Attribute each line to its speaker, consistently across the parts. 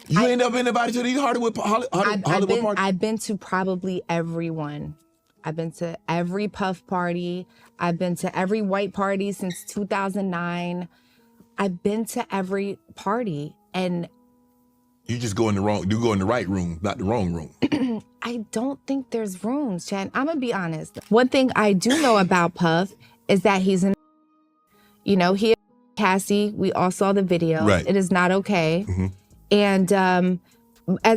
Speaker 1: You ain't never been invited to these Hollywood parties?
Speaker 2: I've been to probably everyone. I've been to every Puff party. I've been to every white party since 2009. I've been to every party, and
Speaker 1: you go in the right room, not the wrong room.
Speaker 2: I don't think there's rooms, Chad. I'm gonna be honest. One thing I do know about Puff is that he's he Cassie. We all saw the video.
Speaker 1: Right.
Speaker 2: It is not okay.
Speaker 1: Mm-hmm.
Speaker 2: And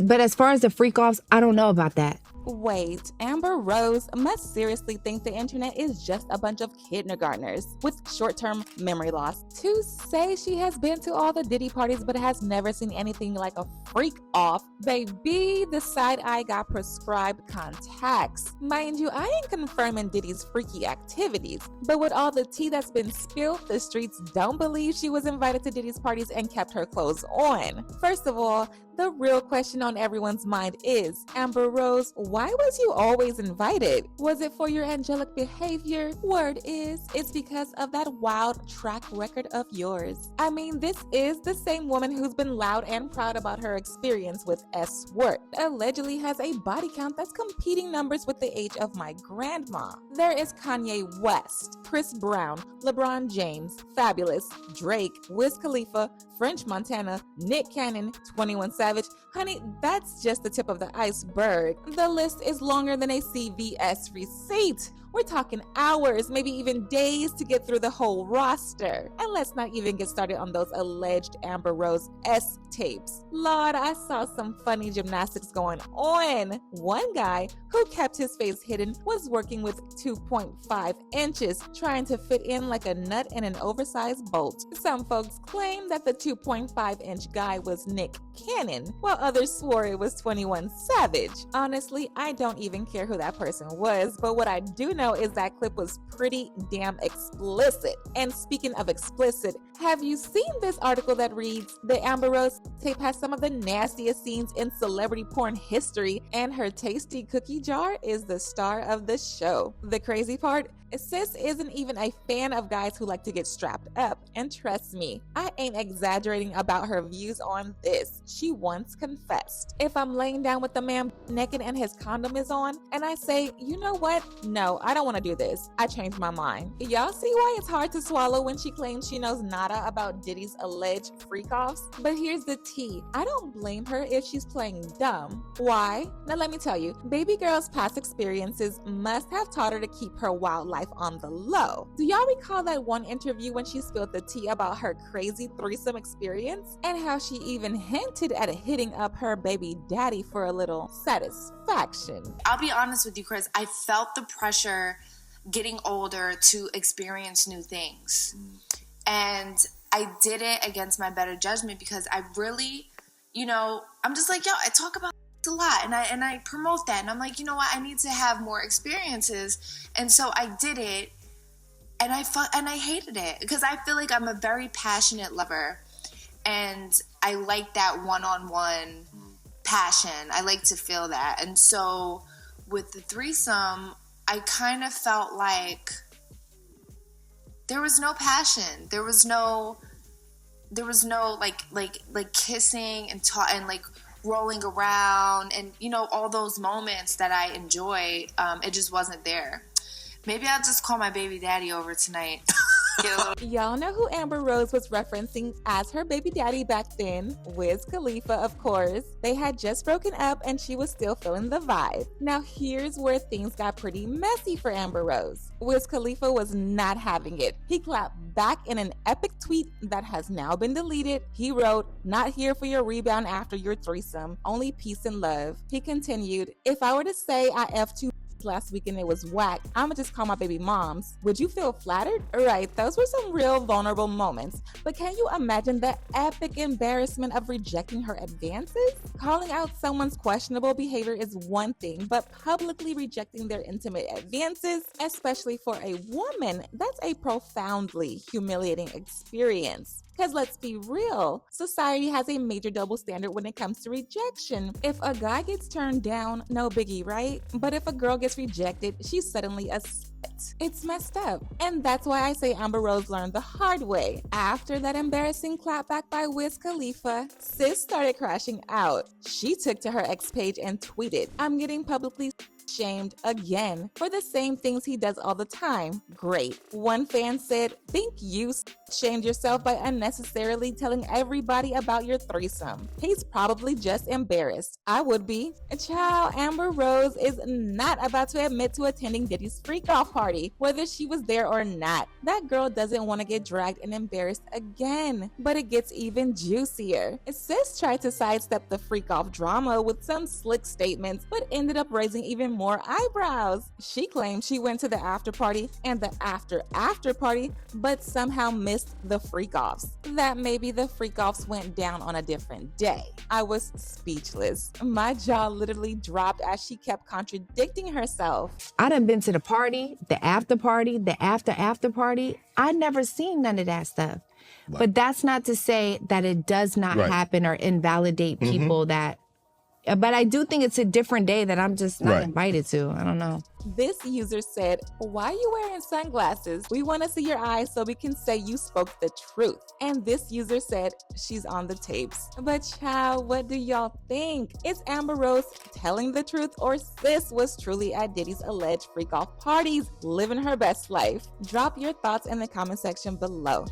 Speaker 2: but as far as the freak offs, I don't know about that.
Speaker 3: Wait, Amber Rose must seriously think the internet is just a bunch of kindergartners with short-term memory loss. To say she has been to all the Diddy parties but has never seen anything like a freak off, baby, the side eye got prescribed contacts. Mind you, I ain't confirming Diddy's freaky activities, but with all the tea that's been spilled, the streets don't believe she was invited to Diddy's parties and kept her clothes on. First of all, the real question on everyone's mind is, Amber Rose, why was you always invited? Was it for your angelic behavior? Word is, it's because of that wild track record of yours. I mean, this is the same woman who's been loud and proud about her experience with S. Word. Allegedly has a body count that's competing numbers with the age of my grandma. There is Kanye West, Chris Brown, LeBron James, Fabulous, Drake, Wiz Khalifa, French Montana, Nick Cannon, 21 Savage. Honey, that's just the tip of the iceberg. The list is longer than a CVS receipt. We're talking hours, maybe even days to get through the whole roster. And let's not even get started on those alleged Amber Rose S tapes. Lord, I saw some funny gymnastics going on. One guy who kept his face hidden was working with 2.5 inches, trying to fit in like a nut in an oversized bolt. Some folks claim that the 2.5-inch guy was Nick Cannon, while others swore it was 21 Savage. Honestly, I don't even care who that person was, but what I do know is that clip was pretty damn explicit. And speaking of explicit, have you seen this article that reads, the Amber Rose tape has some of the nastiest scenes in celebrity porn history, and her tasty cookie jar is the star of the show. The crazy part, sis isn't even a fan of guys who like to get strapped up, and trust me, I ain't exaggerating about her views on this. She once confessed, if I'm laying down with the man naked and his condom is on, and I say, you know what, no, I don't want to do this, I changed my mind. Y'all see why it's hard to swallow when she claims she knows nada about Diddy's alleged freak-offs? But here's the tea, I don't blame her if she's playing dumb. Why? Now let me tell you, baby girl's past experiences must have taught her to keep her wild life on the low. Do y'all recall that one interview when she spilled the tea about her crazy threesome experience? And how she even hinted at hitting up her baby daddy for a little satisfaction.
Speaker 4: I'll be honest with you, Chris, I felt the pressure getting older to experience new things. And I did it against my better judgment because I really, I'm just like, I talk about a lot and I promote that, and I'm like, you know what, I need to have more experiences. And so I did it, and I hated it because I feel like I'm a very passionate lover, and I like that one-on-one passion. I like to feel that. And so with the threesome, I kind of felt like there was no passion. There was no like kissing and like rolling around and, all those moments that I enjoy. It just wasn't there. Maybe I'll just call my baby daddy over tonight.
Speaker 3: Y'all know who Amber Rose was referencing as her baby daddy back then? Wiz Khalifa, of course. They had just broken up and she was still feeling the vibe. Now here's where things got pretty messy for Amber Rose. Wiz Khalifa was not having it. He clapped back in an epic tweet that has now been deleted. He wrote, "Not here for your rebound after your threesome, only peace and love." He continued, "If I were to say I F2 last week and it was whack, I'ma just call my baby moms. Would you feel flattered?" Right, those were some real vulnerable moments. But can you imagine the epic embarrassment of rejecting her advances? Calling out someone's questionable behavior is one thing, but publicly rejecting their intimate advances, especially for a woman, that's a profoundly humiliating experience. Because let's be real, society has a major double standard when it comes to rejection. If a guy gets turned down, no biggie, right? But if a girl gets rejected, she's suddenly a It's messed up. And that's why I say Amber Rose learned the hard way. After that embarrassing clapback by Wiz Khalifa, sis started crashing out. She took to her ex page and tweeted, "I'm getting publicly shamed again for the same things he does all the time. Great." One fan said, "Think you shamed yourself by unnecessarily telling everybody about your threesome. He's probably just embarrassed. I would be." Child, Amber Rose is not about to admit to attending Diddy's freak off party, whether she was there or not. That girl doesn't want to get dragged and embarrassed again. But it gets even juicier. Sis tried to sidestep the freak off drama with some slick statements, but ended up raising even more eyebrows. She claimed she went to the after party and the after party, but somehow missed the freak offs. That maybe the freak offs went down on a different day. I was speechless. My jaw literally dropped as she kept contradicting herself.
Speaker 2: I done been to the party, the after party, the after party. I never seen none of that stuff.
Speaker 1: Right.
Speaker 2: But that's not to say that it does not happen or invalidate people that. But I do think it's a different day that I'm just not invited to. I don't know.
Speaker 3: This user said, "Why are you wearing sunglasses? We want to see your eyes so we can say you spoke the truth." And this user said, "She's on the tapes." But child, what do y'all think? Is Amber Rose telling the truth, or sis was truly at Diddy's alleged freak off parties, living her best life? Drop your thoughts in the comment section below.